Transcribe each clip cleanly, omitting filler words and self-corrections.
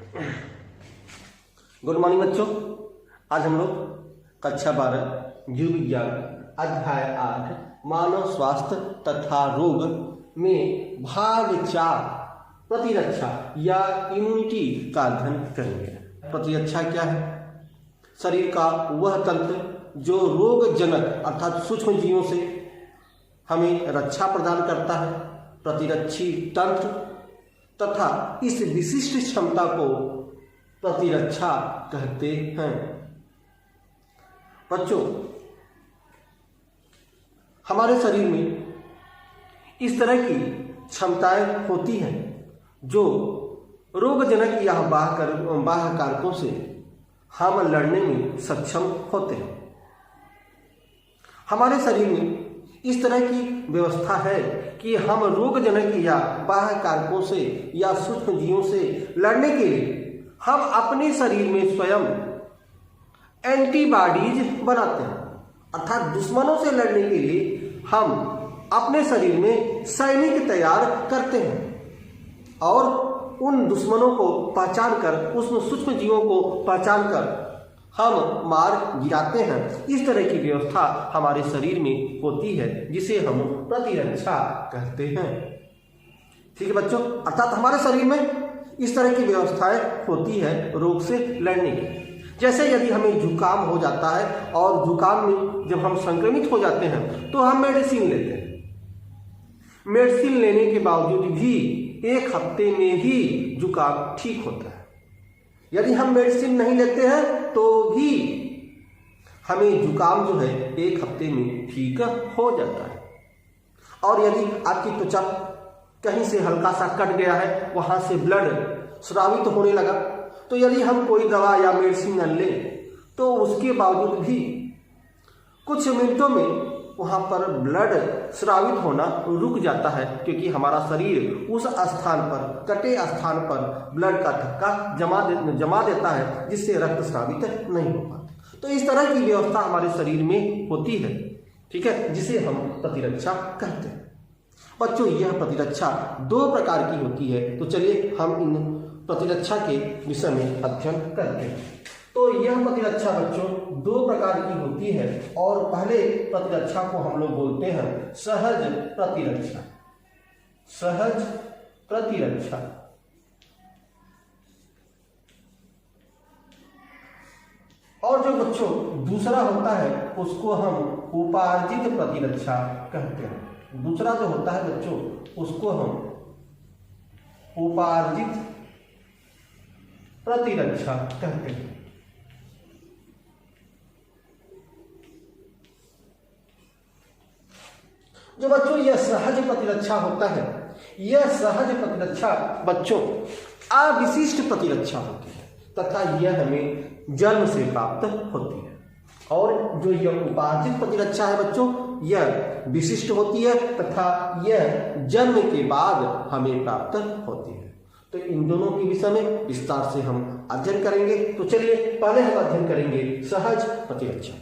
Good morning बच्चों। आज हम लोग कक्षा 12 जीव विज्ञान अध्याय 8 मानव स्वास्थ्य तथा रोग में भाग 4 प्रतिरक्षा या इम्यूनिटी का अध्ययन करेंगे। प्रतिरक्षा क्या है? शरीर का वह तंत्र जो रोगजनक अर्थात सूक्ष्म जीवों से हमें रक्षा प्रदान करता है। प्रतिरक्षी तंत्र तथा इस विशिष्ट क्षमता को प्रतिरक्षा कहते हैं। बच्चों, हमारे शरीर में इस तरह की क्षमताएं होती हैं जो रोगजनक या बाह्य कारकों से हम लड़ने में सक्षम होते हैं। हमारे शरीर में इस तरह की व्यवस्था है कि हम रोगजनक या बाह्य कारकों से या सूक्ष्म जीवों से लड़ने के लिए हम अपने शरीर में स्वयं एंटीबॉडीज बनाते हैं। अर्थात दुश्मनों से लड़ने के लिए हम अपने शरीर में सैनिक तैयार करते हैं और उन दुश्मनों को पहचान कर, उस सूक्ष्म जीवों को पहचान कर हम मार गिराते हैं। इस तरह की व्यवस्था हमारे शरीर में होती है जिसे हम प्रतिरक्षा कहते हैं। ठीक है बच्चों, अर्थात हमारे शरीर में इस तरह की व्यवस्थाएं होती है रोग से लड़ने की। जैसे यदि हमें जुकाम हो जाता है और जुकाम में जब हम संक्रमित हो जाते हैं तो हम मेडिसिन लेते हैं। मेडिसिन लेने के बावजूद भी 1 हफ्ते में ही जुकाम ठीक होता है। यदि हम मेडिसिन नहीं लेते हैं तो भी हमें जुकाम जो है 1 हफ्ते में ठीक हो जाता है। और यदि आपकी त्वचा कहीं से हल्का सा कट गया है, वहां से ब्लड स्रावित होने लगा, तो यदि हम कोई दवा या मेडिसिन न लें तो उसके बावजूद भी कुछ मिनटों में वहां पर ब्लड स्रावित होना रुक जाता है, क्योंकि हमारा शरीर उस स्थान पर, कटे स्थान पर ब्लड का थक्का जमा देता है जिससे रक्त स्रावित नहीं हो पाता। तो इस तरह की व्यवस्था हमारे शरीर में होती है, ठीक है, जिसे हम प्रतिरक्षा कहते हैं। बच्चों, यह प्रतिरक्षा 2 प्रकार की होती है। तो चलिए हम इन प्रतिरक्षा के विषय में अध्ययन करते हैं। तो यह प्रतिरक्षा बच्चों 2 प्रकार की होती है और पहले प्रतिरक्षा को हम लोग बोलते हैं सहज प्रतिरक्षा। सहज प्रतिरक्षा। और जो बच्चों दूसरा होता है उसको हम उपार्जित प्रतिरक्षा कहते हैं। दूसरा जो होता है बच्चों उसको हम उपार्जित प्रतिरक्षा कहते हैं। जो बच्चों यह सहज प्रतिरक्षा होता है, यह सहज प्रतिरक्षा बच्चों अविशिष्ट प्रतिरक्षा होती है तथा यह हमें जन्म से प्राप्त होती है। और जो यह उपार्जित प्रतिरक्षा है बच्चों, यह विशिष्ट होती है तथा यह जन्म के बाद हमें प्राप्त होती है। तो इन दोनों के विषय में विस्तार से हम अध्ययन करेंगे। तो चलिए पहले हम अध्ययन करेंगे सहज प्रतिरक्षा।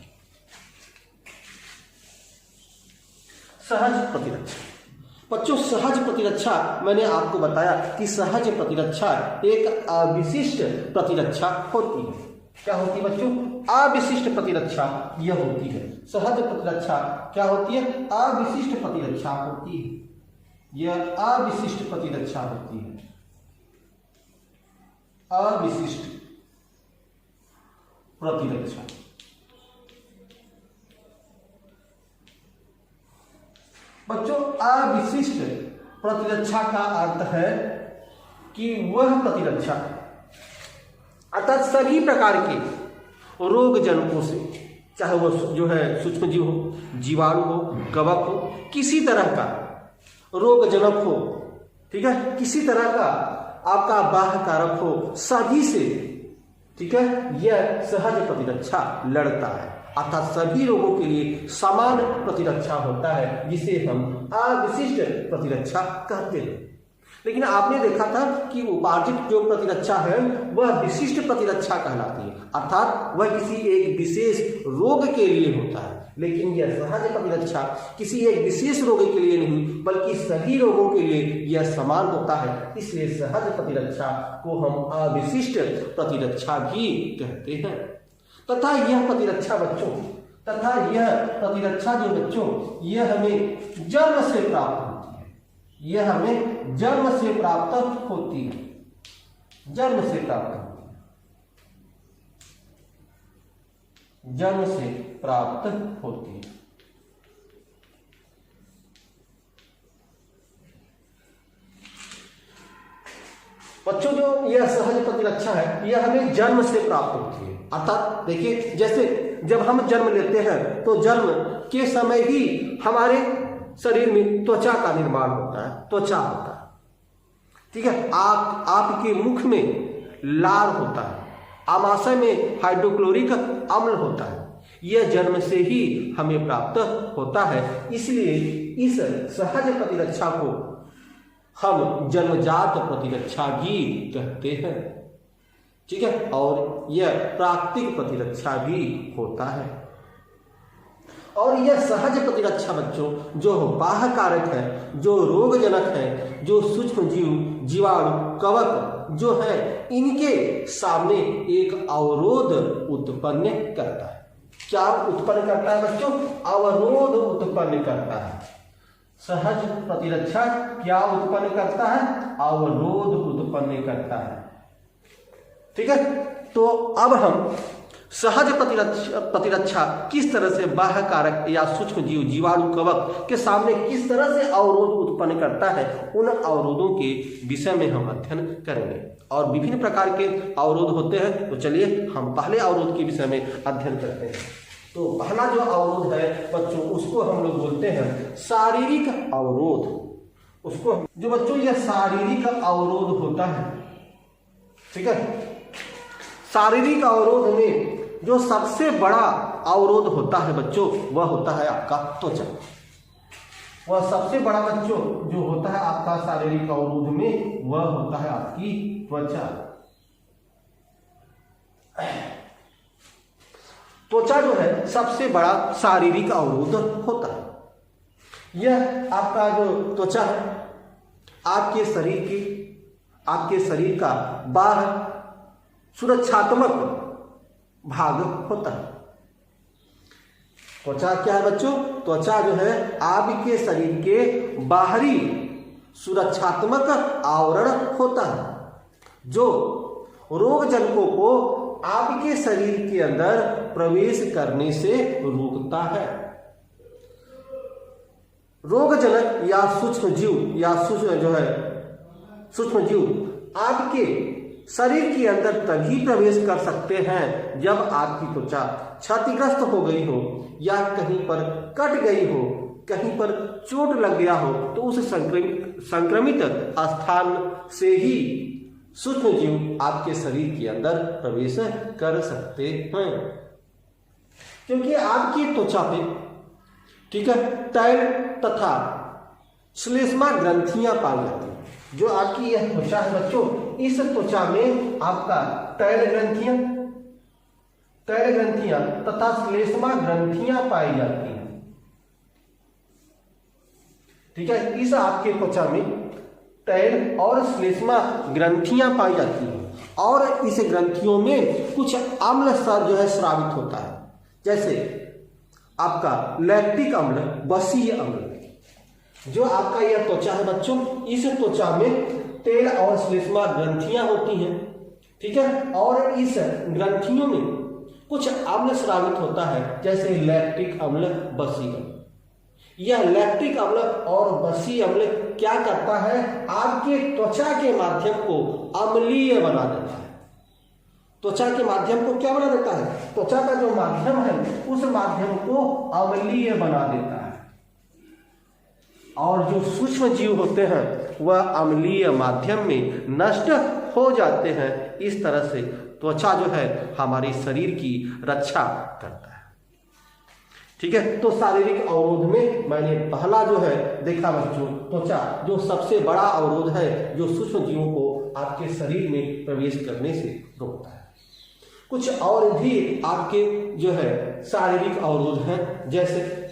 सहज प्रतिरक्षा बच्चों, सहज प्रतिरक्षा मैंने आपको बताया कि सहज प्रतिरक्षा एक अविशिष्ट प्रतिरक्षा होती है। क्या होती है बच्चों? अविशिष्ट प्रतिरक्षा यह होती है। सहज प्रतिरक्षा क्या होती है? अविशिष्ट प्रतिरक्षा होती है। यह अविशिष्ट प्रतिरक्षा होती है। अविशिष्ट प्रतिरक्षा। बच्चों, अविशिष्ट प्रतिरक्षा का अर्थ है कि वह प्रतिरक्षा अर्थात सभी प्रकार के रोग जनकों से, चाहे वो जो है सूक्ष्म जीव हो, जीवाणु हो, कवक हो, किसी तरह का रोग जनक हो, ठीक है, किसी तरह का आपका बाह्य कारक हो, सभी से, ठीक है, यह सहज प्रतिरक्षा लड़ता है। अर्थात सभी रोगों के लिए समान प्रतिरक्षा होता है जिसे हम अविशिष्ट प्रतिरक्षा कहते हैं। लेकिन आपने देखा था कि उपार्जित जो प्रतिरक्षा है वह विशिष्ट प्रतिरक्षा कहलाती है, अर्थात वह किसी एक विशेष रोग के लिए होता है। लेकिन यह सहज प्रतिरक्षा किसी एक विशेष रोग के लिए नहीं बल्कि सभी रोगों के लिए यह समान होता है, इसलिए सहज प्रतिरक्षा को हम अविशिष्ट प्रतिरक्षा भी कहते हैं। तथा यह प्रतिरक्षा जो बच्चों यह हमें जन्म से प्राप्त होती है, यह हमें जन्म से प्राप्त होती है, जन्म से प्राप्त होती है। बच्चों जो यह सहज प्रतिरक्षा है यह हमें जन्म से प्राप्त होती है, अर्थात देखिए जैसे जब हम जन्म लेते हैं तो जन्म के समय ही हमारे शरीर में त्वचा का निर्माण होता है, त्वचा होता है, ठीक है। आपके मुख में लार होता है, आमाशय में हाइड्रोक्लोरिक अम्ल होता है, यह जन्म से ही हमें प्राप्त होता है। इसलिए इस सहज प्रतिरक्षा को हम जन्मजात प्रतिरक्षा भी कहते हैं, ठीक है। और यह प्राकृतिक प्रतिरक्षा भी होता है। और यह सहज प्रतिरक्षा बच्चों जो बाह्य कारक है, जो रोगजनक है, जो सूक्ष्म जीव, जीवाणु, कवक जो है इनके सामने एक अवरोध उत्पन्न करता है। क्या उत्पन्न करता है बच्चों? अवरोध उत्पन्न करता है। सहज प्रतिरक्षा क्या उत्पन्न करता है? अवरोध उत्पन्न करता है, ठीक है। तो अब हम सहज प्रतिरक्षा किस तरह से बाह्य कारक या सूक्ष्म जीव, जीवाणु, कवक के सामने किस तरह से अवरोध उत्पन्न करता है, उन अवरोधों के विषय में हम अध्ययन करेंगे। और विभिन्न प्रकार के अवरोध होते हैं, तो चलिए हम पहले अवरोध के विषय में अध्ययन करते हैं। तो पहला जो अवरोध है बच्चों उसको हम लोग बोलते हैं शारीरिक अवरोध। उसको जो बच्चों यह शारीरिक अवरोध होता है, ठीक है। शारीरिक अवरोध में जो सबसे बड़ा अवरोध होता है बच्चों वह होता है आपका त्वचा। वह सबसे बड़ा बच्चों जो होता है आपका शारीरिक अवरोध में वह होता है आपकी त्वचा। त्वचा जो है सबसे बड़ा शारीरिक अवरोध होता है। यह आपका जो त्वचा है आपके शरीर का बाहर सुरक्षात्मक भाग होता है। त्वचा क्या है बच्चों? त्वचा जो है आपके शरीर के बाहरी सुरक्षात्मक आवरण होता है जो रोगजनकों को आपके शरीर के अंदर प्रवेश करने से रोकता है। रोगजनक या सूक्ष्म जीव आपके शरीर के अंदर तभी प्रवेश कर सकते हैं जब आपकी त्वचा क्षतिग्रस्त हो गई हो या कहीं पर कट गई हो, कहीं पर चोट लग गया हो, तो उस संक्रमित स्थान से ही सूक्ष्म जीव आपके शरीर के अंदर प्रवेश कर सकते हैं। क्योंकि आपकी त्वचा पे, ठीक है, तैल तथा श्लेष्मा ग्रंथियां पाई जाती हैं। जो आपकी यह त्वचा है बच्चों, इस त्वचा में आपका तैल ग्रंथियां तथा श्लेष्मा ग्रंथियां पाई जाती हैं, ठीक है। इस आपके त्वचा में तैल और श्लेष्मा ग्रंथियां पाई जाती हैं और इस ग्रंथियों में कुछ अम्ल स्तर जो है स्रावित होता है, जैसे आपका लैक्टिक अम्ल, बसीय अम्ल। जो आपका यह त्वचा है बच्चों, इस त्वचा में तेल और श्लेष्मा ग्रंथियां होती हैं, ठीक है। और इस ग्रंथियों में कुछ अम्ल स्रावित होता है, जैसे लैक्टिक अम्ल, बसीय अम्ल। यह लैक्टिक अम्ल और बसीय अम्ल क्या करता है? आपके त्वचा के माध्यम को अम्लीय बना देता है। त्वचा के माध्यम को क्या बना देता है? त्वचा का जो माध्यम है उस माध्यम को अम्लीय बना देता है। और जो सूक्ष्म जीव होते हैं वह अम्लीय माध्यम में नष्ट हो जाते हैं। इस तरह से त्वचा जो है हमारे शरीर की रक्षा करता है। ठीक है। तो शारीरिक अवरोध में मैंने पहला जो है देखा बच्चों, त्वचा जो सबसे बड़ा अवरोध है, जो सूक्ष्म जीवों को आपके शरीर में प्रवेश करने से रोकता है। कुछ और भी आपके जो है शारीरिक अवरोध हैं, जैसे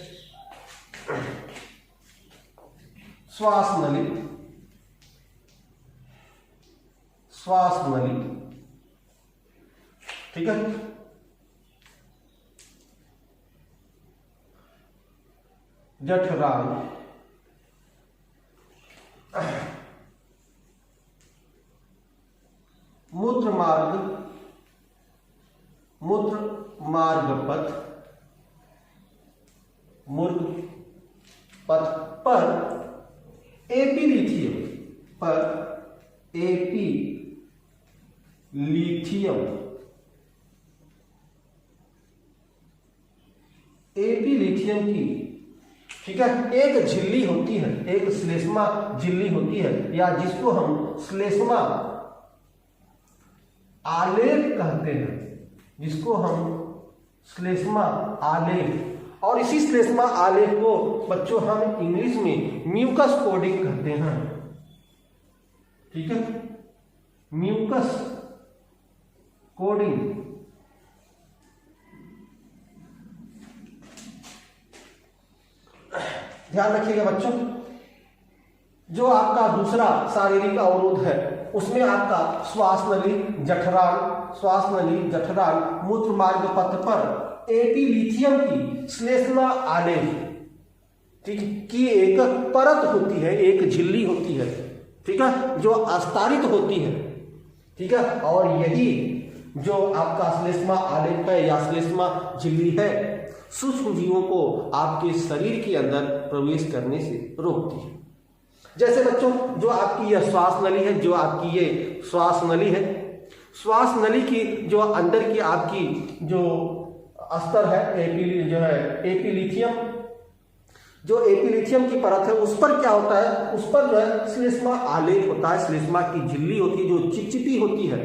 श्वास नली, ठीक है, जठरांग, मूत्र मार्ग पथ पर एपिलिथियम की, ठीक है, एक झिल्ली होती है, एक श्लेष्मा झिल्ली होती है, या जिसको हम श्लेष्मा आलेख कहते हैं, जिसको हम श्लेष्मा आलेख, और इसी श्लेष्मा आलेख को बच्चों हम इंग्लिश में म्यूकस कोडिंग कहते हैं, ठीक है, म्यूकस कोडिंग। ध्यान रखिएगा बच्चों, जो आपका दूसरा शारीरिक अवरोध है उसमें आपका श्वास नली जठरांग मूत्र मार्ग पथ पर एपिलिथियम की श्लेष्मा आलेख, ठीक, की एक परत होती है, एक झिल्ली होती है, ठीक है, जो आस्तरित होती है, ठीक है, और यही जो आपका श्लेष्मा आलेख है या श्लेष्मा झिल्ली है, सूक्ष्म जीवों को आपके शरीर के अंदर प्रवेश करने से रोकती है। जैसे बच्चों जो आपकी यह श्वास नली है, जो आपकी ये श्वास नली है, श्वास नली की जो अंदर की आपकी जो अस्तर है, एपिलिथियम, जो एपिलिथियम की परत है, उस पर क्या होता है, उस पर जो है श्लेष्मा आलेख होता है, श्लेष्मा की झिल्ली होती है, जो चिपचिपी होती है,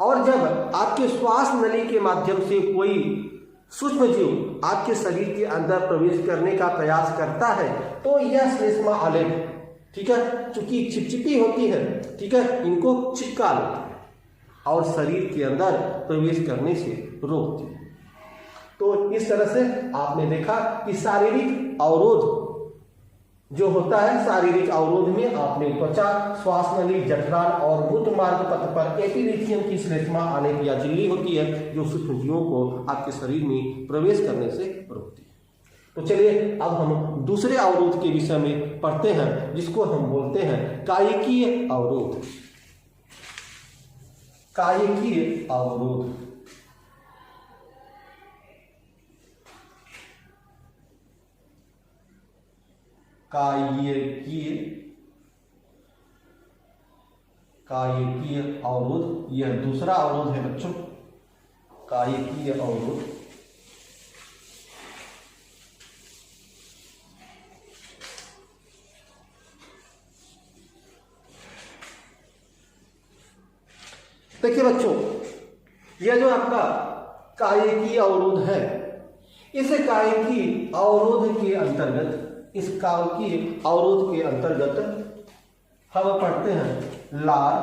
और जब आपके श्वास नली के माध्यम से कोई सूक्ष्म जीव आपके शरीर के अंदर प्रवेश करने का प्रयास करता है, तो यह श्लेष्मा आलेख, ठीक है, चूंकि चिपचिपी होती है, ठीक है, इनको चिपका लेती है और शरीर के अंदर प्रवेश करने से रोकती है। तो इस तरह से आपने देखा कि शारीरिक अवरोध जो होता है, शारीरिक अवरोध में आपने त्वचा, श्वास नली, जठरांग और मूत्र मार्ग पथ पर एपिलिथियम की श्लेष्मा आलेख या झिल्ली होती है, जो सूक्ष्म जीवों को आपके शरीर में प्रवेश करने से रोकती है। तो चलिए अब हम दूसरे अवरोध के विषय में पढ़ते हैं, जिसको हम बोलते हैं कायिकीय अवरोध। कायिकीय अवरोध, कायिकीय अवरोध, यह दूसरा अवरोध है बच्चों, कायिकीय अवरोध। देखिए बच्चों, यह जो आपका कायिकीय अवरोध है, इस कायिकीय अवरोध के अंतर्गत, इस कायिकीय अवरोध के अंतर्गत हम पढ़ते हैं लार,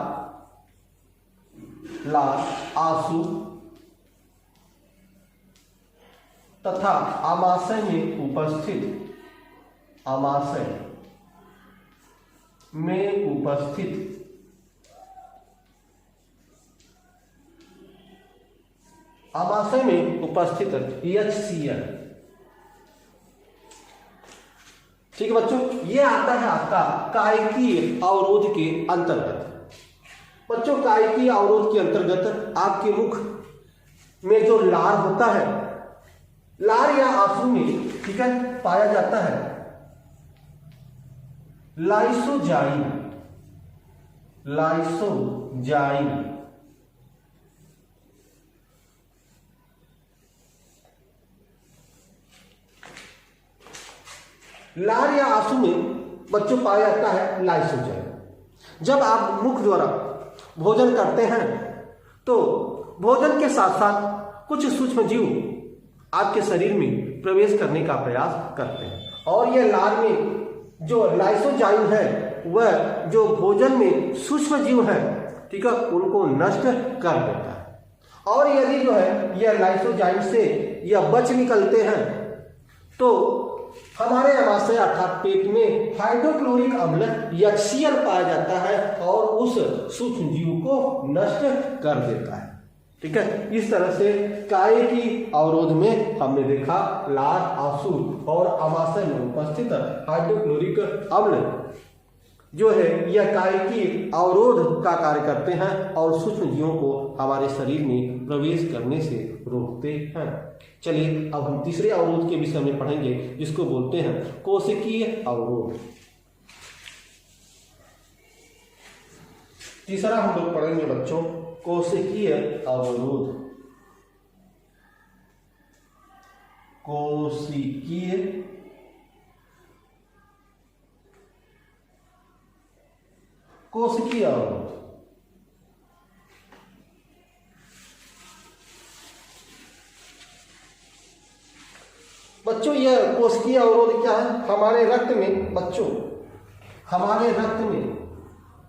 आंसू तथा आमाशय में उपस्थित HCl, ठीक है बच्चों, ये आता है आपका कायिकीय अवरोध के अंतर्गत। बच्चों कायिकीय अवरोध के अंतर्गत आपके मुख में जो लार होता है, लार या आंसू में, ठीक है, पाया जाता है लाइसोजाइम। लार या आंसू में बच्चों पाया जाता है लाइसोजाइम। जब आप मुख द्वारा भोजन करते हैं तो भोजन के साथ साथ कुछ सूक्ष्म जीव आपके शरीर में प्रवेश करने का प्रयास करते हैं। और यह लार्वे जो लाइसोजाइम है वह जो भोजन में सूक्ष्म जीव है, ठीक है, उनको नष्ट कर देता है। और यदि जो है यह लाइसोजाइम से यह बच निकलते हैं तो हमारे आमाशय अर्थात पेट में हाइड्रोक्लोरिक अम्ल HCl पाया जाता है और उस सूक्ष्म जीव को नष्ट कर देता है। ठीक है, इस तरह से काय की अवरोध में हमने देखा लार, आंसू और आमाशय में उपस्थित हाइड्रोक्लोरिक अम्ल जो है यह काय की अवरोध का कार्य करते हैं और सूक्ष्म जीवों को हमारे शरीर में प्रवेश करने से रोकते हैं। चलिए अब हम तीसरे अवरोध के विषय में पढ़ेंगे जिसको बोलते हैं कोशिकीय अवरोध। तीसरा हम लोग पढ़ेंगे बच्चों कोशिकीय अवरोध। कोशिकीय अवरोध। बच्चों यह कोशिकीय अवरोध क्या है? हमारे रक्त में बच्चों हमारे रक्त में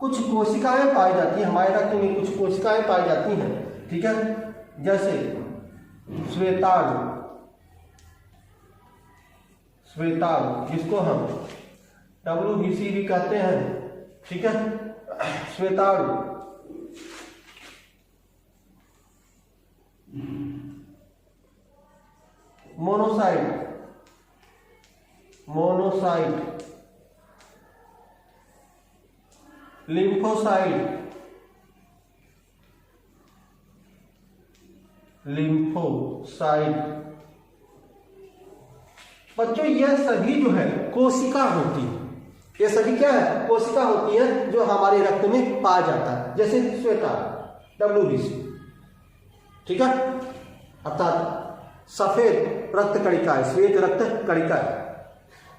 कुछ कोशिकाएं पाई जाती हैं, हमारे रक्त में कुछ कोशिकाएं पाई जाती हैं, ठीक है, जैसे श्वेतांग जिसको हम WBC भी कहते हैं, ठीक है, श्वेतांग, मोनोसाइट, लिम्फोसाइट, बच्चों यह सभी जो है कोशिका होती है। ये सभी क्या है? कोशिका होती है जो हमारे रक्त में पाया जाता है, जैसे श्वेतांग WBC, ठीक है, अर्थात सफेद रक्त कणिकाएं, श्वेत रक्त कणिकाएं,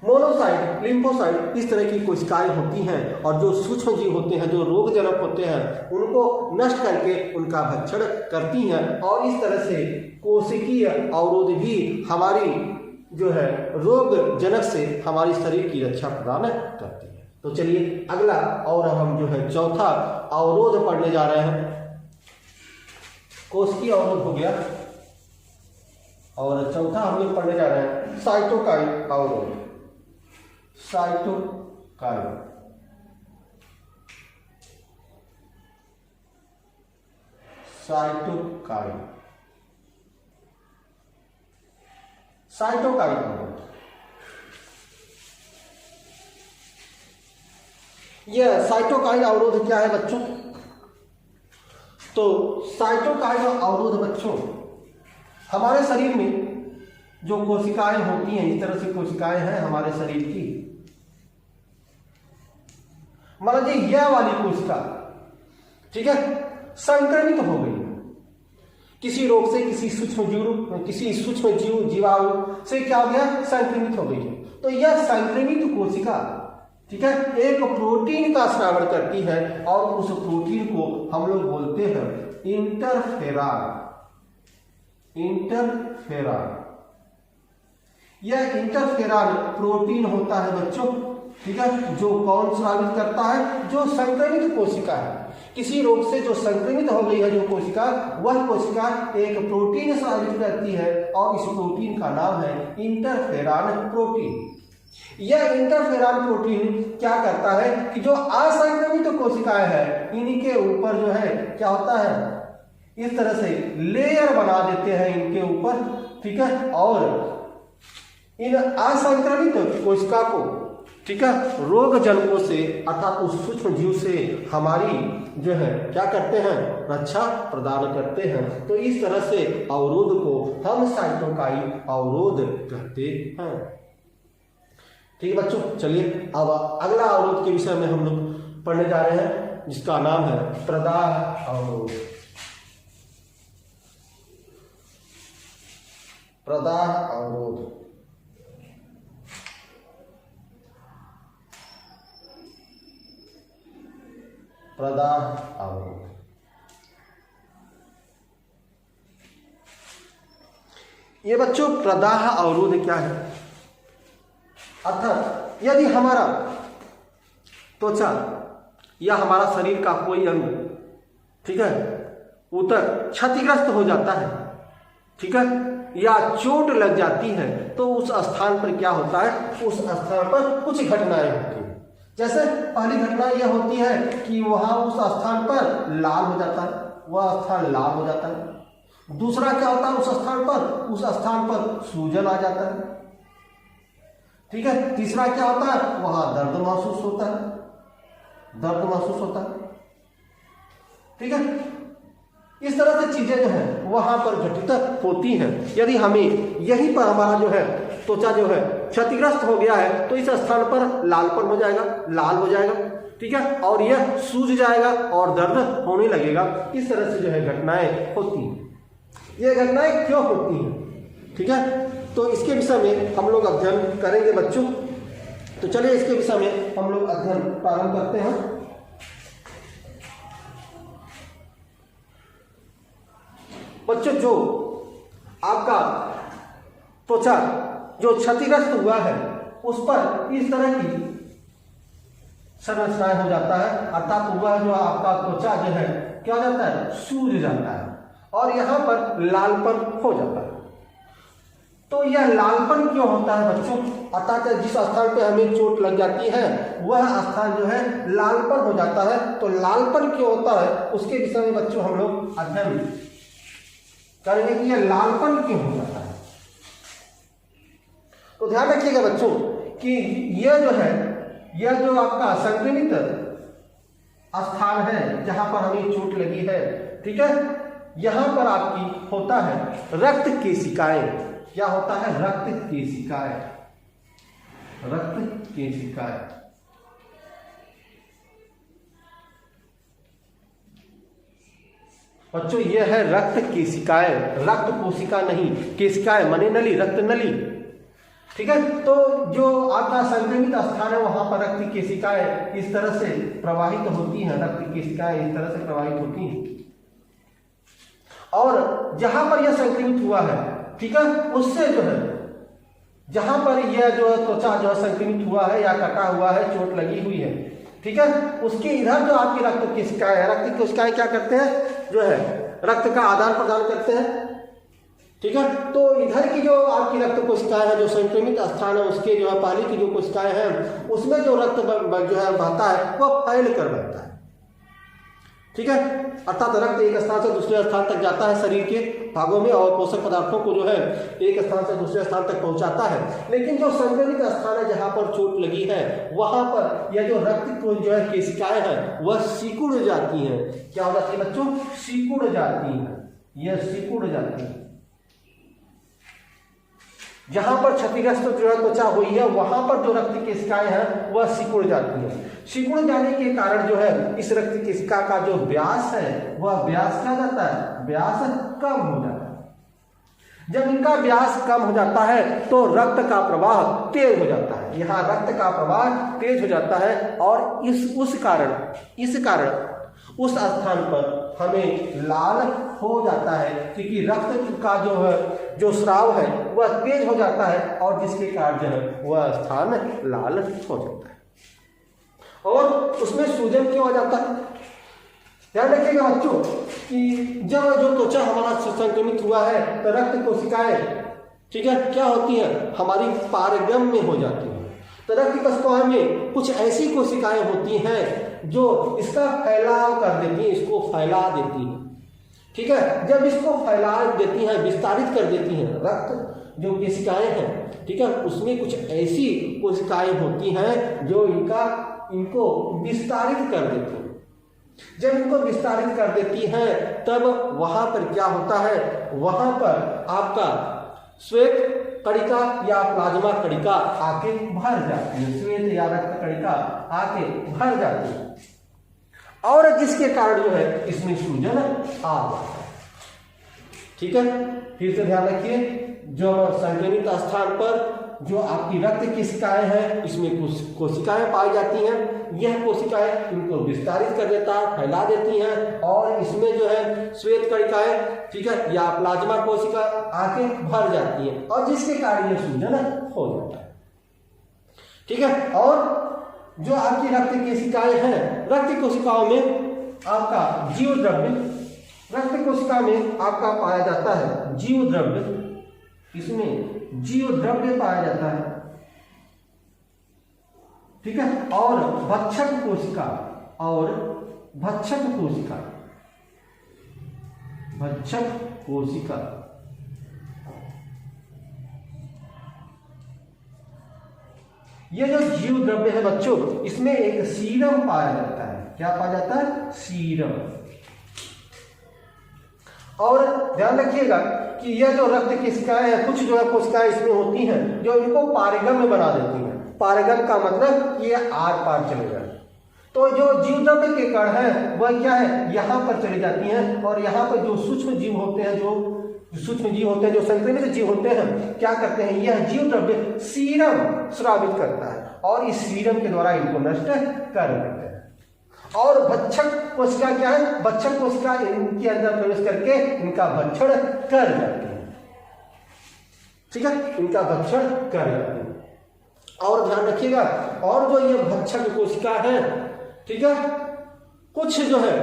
मोनोसाइट, लिम्फोसाइट, इस तरह की कोशिकाएं होती हैं और जो सूक्ष्म जीव होते हैं, जो रोगजनक होते हैं, उनको नष्ट करके उनका भक्षण करती हैं। और इस तरह से कोशिकीय अवरोध भी हमारी जो है रोगजनक से हमारी शरीर की रक्षा प्रदान करती है। तो चलिए अगला और हम जो है चौथा अवरोध पढ़ने जा रहे हैं। कोशिकीय अवरोध हो गया और चौथा हम लोग पढ़ने जा रहे हैं साइटोकाइन अवरोध। साइटोकाइन अवरोध, यह साइटोकाइन अवरोध क्या है बच्चों? तो साइटोकाइन अवरोध बच्चों हमारे शरीर में जो कोशिकाएं होती हैं, इस तरह से कोशिकाएं हैं हमारे शरीर की। मान लीजिए यह वाली कोशिका, ठीक है, संक्रमित हो गई किसी रोग से, किसी सूक्ष्म जीवाणु से क्या हो गया? संक्रमित हो गई। तो यह संक्रमित कोशिका, ठीक है, एक प्रोटीन का स्रावन करती है और उस प्रोटीन को हम लोग बोलते हैं इंटरफेरॉन। यह इंटरफेरॉन प्रोटीन होता है बच्चों, ठीक है, जो कौन स्रावित करता है? जो संक्रमित कोशिका है। किसी रोग से जो संक्रमित हो गई है जो कोशिका, वह कोशिका एक प्रोटीन स्रावित करती है और इस प्रोटीन का नाम है इंटरफेरॉन प्रोटीन। यह इंटरफेरॉन प्रोटीन क्या करता है कि जो असंक्रमित कोशिकाएं हैं इनके ऊपर जो है क्या होता है? इस तरह से लेयर बना देते हैं इनके ऊपर, ठीक है, और इन असंक्रमित कोशिका को, ठीक है, रोग जनकों से अर्थात उस सूक्ष्म जीव से हमारी जो है क्या करते हैं? रक्षा प्रदान करते हैं। तो इस तरह से अवरोध को हम साइटोकाइन अवरोध कहते हैं। ठीक है बच्चों, चलिए अब अगला अवरोध के विषय में हम लोग पढ़ने जा रहे हैं जिसका नाम है प्रदाह अवरोध। प्रदाह अवरोध, ये बच्चों प्रदाह अवरोध क्या है? अर्थात यदि हमारा त्वचा या हमारा शरीर का कोई अंग, ठीक है, ऊतक क्षतिग्रस्त हो जाता है, ठीक है, या चोट लग जाती है, तो उस स्थान पर क्या होता है? उस स्थान पर कुछ घटनाएं होती हैं। जैसे पहली घटना यह होती है कि वहां उस स्थान पर लाल हो जाता है, वह स्थान लाल हो जाता है। दूसरा क्या होता है? उस स्थान पर सूजन आ जाता है, ठीक है। तीसरा क्या होता है? वहां दर्द महसूस होता है, ठीक है। इस तरह से चीजें जो है वहां पर घटित होती हैं। यदि हमें यहीं पर हमारा जो है त्वचा जो है क्षतिग्रस्त हो गया है, तो इस स्थान पर लालपन हो जाएगा, लाल हो जाएगा, ठीक है, और यह सूज जाएगा और दर्द होने लगेगा। इस तरह से जो है घटनाएं होती हैं। ये घटनाएं क्यों होती हैं, ठीक है, तो इसके विषय में हम लोग अध्ययन करेंगे बच्चों। तो चलिए इसके विषय में हम लोग अध्ययन प्रारंभ करते हैं। बच्चों, जो आपका त्वचा जो क्षतिग्रस्त हुआ है उस पर इस तरह की संरचनाएं हो जाता है, अर्थात वह जो आपका त्वचा जो है क्या हो जाता है? सूज जाता है और यहां पर लालपन हो जाता है। तो यह लालपन क्यों होता है बच्चों? अर्थात जिस स्थान पे हमें चोट लग जाती है वह स्थान जो है लालपन हो जाता है। तो लालपन क्यों होता है उसके विषय में बच्चों हम लोग अध्ययन करेंगे कि यह लालपन क्यों हो जाता है। तो ध्यान रखिएगा बच्चों कि यह जो आपका संक्रमित स्थान है जहां पर हमें चोट लगी है, ठीक है, यहां पर आपकी होता है रक्त केशिकाएं। क्या होता है? रक्त केशिकाएं। बच्चों यह है रक्त केशिकाएं, रक्त कोशिका नहीं, केशिकाएं माने नली, रक्त नली, ठीक है। तो जो आपका संक्रमित स्थान है वहां पर रक्त केशिकाएं इस तरह से प्रवाहित होती हैं, रक्त केशिकाएं इस तरह से प्रवाहित होती हैं और जहां पर यह संक्रमित हुआ है, ठीक है, उससे जो है जहां पर यह जो त्वचा जो संक्रमित हुआ है या कटा हुआ है, चोट लगी हुई है, ठीक है, उसके इधर जो आपकी रक्त केशिकाएं है, रक्त केशिकाएं क्या करते हैं? जो है रक्त का आदान प्रदान करते हैं, ठीक है। तो इधर की जो आपकी रक्त कोशिकाएं है, जो संक्रमित स्थान है उसके जो है पहले की जो कोशिकाएं हैं उसमें जो रक्त जो है बहता है वह फैल कर बहता है, ठीक है। अर्थात रक्त एक स्थान से दूसरे स्थान तक जाता है शरीर के भागों में और पोषक पदार्थों को जो है एक स्थान से दूसरे स्थान तक पहुंचाता है। लेकिन जो संक्रमित स्थान है जहां पर चोट लगी है वहां पर यह जो रक्त को जो है केशिकाएं हैं वह सिकुड़ जाती हैं। क्या हो जाती है बच्चों? सिकुड़ जाती है, यह सिकुड़ जाती है। जहां पर क्षतिग्रस्त जो है त्वचा हुई है वहां पर जो रक्त केशिकाएं हैं वह सिकुड़ जाती है। सिकुड़ जाने के कारण जो है इस रक्त केशिका का जो व्यास है वह व्यास क्या जाता है? व्यास कम हो जाता है। जब इनका व्यास कम हो जाता है तो रक्त का प्रवाह तेज हो जाता है। यहाँ रक्त का प्रवाह तेज हो जाता है और इस कारण उस स्थान पर हमें लाल हो जाता है, क्योंकि रक्त का जो स्राव है वह तेज हो जाता है और जिसके कारण जो है वह स्थान लाल हो जाता है और उसमें सूजन क्यों आ जाता है? ध्यान रखिएगा बच्चों कि जब जो त्वचा हमारा संक्रमित हुआ है तो रक्त कोशिकाएं, ठीक है, क्या होती है? हमारी पारगम्य हो जाती है। तो रक्त कोशिकाओं में कुछ ऐसी कोशिकाएं होती हैं जो इसका फैलाव कर देती हैं, इसको फैला देती हैं, ठीक है। जब इसको फैला देती हैं, विस्तारित कर देती हैं, रक्त जो कोशिकाएं हैं, ठीक है, उसमें कुछ ऐसी कोशिकाएं होती हैं जो इनको विस्तारित कर देती हैं। जब इनको विस्तारित कर देती हैं तब वहां पर क्या होता है? वहां पर आपका श्वेत कणिका या प्लाज्मा कणिका आके भर जाती है, श्वेत या रक्त कणिका आके भर जाती है और जिसके कारण जो है इसमें सूजन आ जाता है, ठीक है। फिर से ध्यान रखिए, जो संक्रमित स्थान पर जो आपकी रक्त कोशिकाएं हैं इसमें कुछ कोशिकाएं पाई जाती हैं। यह कोशिकाएं इनको विस्तारित कर देता है, फैला देती हैं और इसमें जो है श्वेत कणिकाएं, ठीक है, या प्लाज्मा कोशिका आके भर जाती हैं और जिसके कारण यह सूजन हो जाता है, ठीक है। और जो आपकी रक्त कोशिकाएं हैं, रक्त कोशिकाओं में आपका जीव द्रव्य, रक्त कोशिका में आपका पाया जाता है जीव द्रव्य, इसमें जीव द्रव्य पाया जाता है, ठीक है। और भक्षक कोशिका, और भक्षक कोशिका, भक्षक कोशिका, ये जो जीव द्रव्य है बच्चों, इसमें एक सीरम पाया जाता है। क्या पाया जाता है? सीरम। और ध्यान रखिएगा कि यह जो रक्त कोशिकाएं हैं, कुछ जो है कोशिकाएं इसमें होती हैं जो इनको पारगम्य बना देती हैं। पारगम्य का मतलब ये आर पार चले जाए। तो जो जीव द्रव्य के कण हैं वह क्या है, यहाँ पर चली जाती हैं और यहाँ पर जो सूक्ष्म जीव होते हैं, जो सूक्ष्म जीव होते हैं, जो संक्रमित जीव होते हैं, क्या करते हैं, यह जीव द्रव्य सीरम स्रावित करता है और इस सीरम के द्वारा इनको नष्ट कर देते हैं। और भक्षक कोशिका क्या है, भक्षक कोशिका इनके अंदर प्रवेश करके इनका भक्षण कर जाती है, ठीक है, इनका भक्षण कर जाती है। और ध्यान रखिएगा, और जो ये भक्षक कोशिका है, ठीक है, कुछ जो है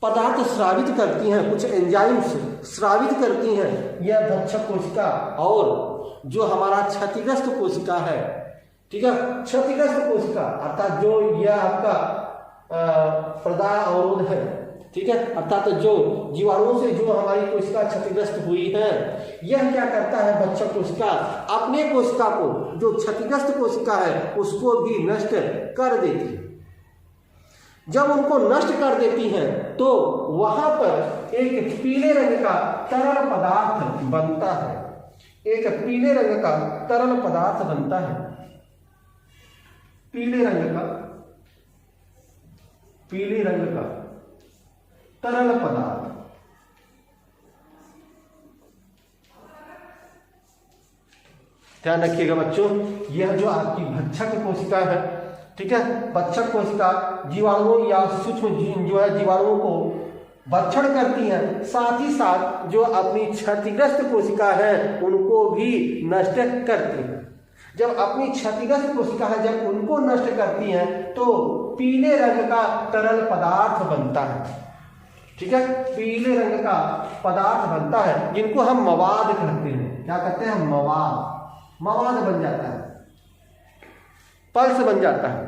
पदार्थ स्रावित करती हैं, कुछ एंजाइम्स स्रावित करती हैं यह भक्षक कोशिका। और जो हमारा क्षतिग्रस्त कोशिका है, ठीक है, क्षतिग्रस्त कोशिका अर्थात जो यह आपका प्रदाह अवरोध है, ठीक है, अर्थात जो जीवाणुओं से जो हमारी कोशिका क्षतिग्रस्त हुई है, यह क्या करता है, भक्षक कोशिका अपने कोशिका को, जो क्षतिग्रस्त कोशिका है उसको भी नष्ट कर देती है। जब उनको नष्ट कर देती हैं तो वहां पर एक पीले रंग का तरल पदार्थ बनता है, एक पीले रंग का तरल पदार्थ बनता है, पीले रंग का तरल पदार्थ। ध्यान रखिएगा बच्चों, यह जो आपकी भक्षक कोशिका है, ठीक है, भक्षक कोशिका जीवाणुओं या सूक्ष्म जो है जीवाणुओं को भक्षण करती हैं, साथ ही साथ जो अपनी क्षतिग्रस्त कोशिका है उनको भी नष्ट करती हैं। जब अपनी क्षतिग्रस्त कोशिका है, जब उनको नष्ट करती हैं तो पीले रंग का तरल पदार्थ बनता है, ठीक है, पीले रंग का पदार्थ बनता है जिनको हम मवाद कहते हैं। क्या कहते हैं? मवाद बन जाता है, पल्स बन जाता है।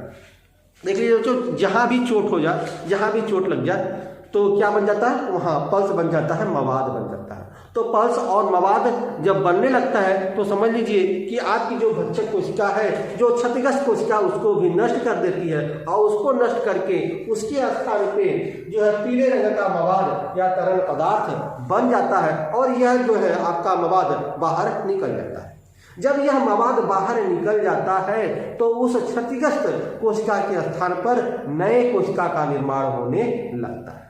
देखिए जो जहां भी चोट हो जाए, जहां भी चोट लग जाए तो क्या बन जाता है, वहां पल्स बन जाता है, मवाद बन जाता है। तो पल्स और मवाद जब बनने लगता है तो समझ लीजिए कि आपकी जो भक्षक कोशिका है, जो क्षतिग्रस्त कोशिका, उसको भी नष्ट कर देती है और उसको नष्ट करके उसके स्थान पे जो है पीले रंग का मवाद या तरल पदार्थ बन जाता है और यह जो है आपका मवाद बाहर निकल जाता है। जब यह मवाद बाहर निकल जाता है तो उस क्षतिग्रस्त कोशिका के स्थान पर नए कोशिका का निर्माण होने लगता है,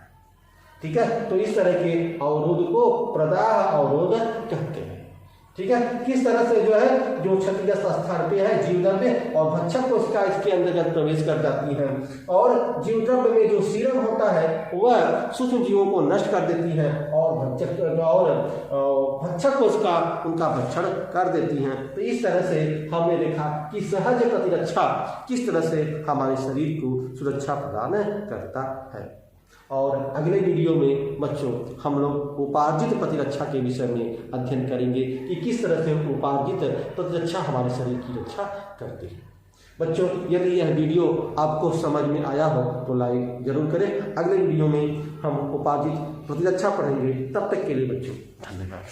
ठीक है। तो इस तरह के अवरोध को प्रदाह अवरोध कहते हैं, ठीक है। किस तरह से जो है जो क्षतिग्रस्त स्थान पे है जीव द्रव्य और भक्षक कोशिका इसके अंतर्गत प्रवेश कर जाती है और जीव द्रव्य में जो सीरम होता है वह सूक्ष्म जीवों को नष्ट कर देती है और भक्षक कोशिका उनका भक्षण कर देती हैं। तो इस तरह से हमने देखा कि सहज प्रतिरक्षा किस तरह से हमारे शरीर को सुरक्षा प्रदान करता है। और अगले वीडियो में बच्चों हम लोग उपार्जित प्रतिरक्षा के विषय में अध्ययन करेंगे कि किस तरह से उपार्जित प्रतिरक्षा हमारे शरीर की रक्षा करती है। बच्चों यदि यह वीडियो आपको समझ में आया हो तो लाइक जरूर करें। अगले वीडियो में हम उपार्जित प्रतिरक्षा पढ़ेंगे। तब तक के लिए बच्चों धन्यवाद।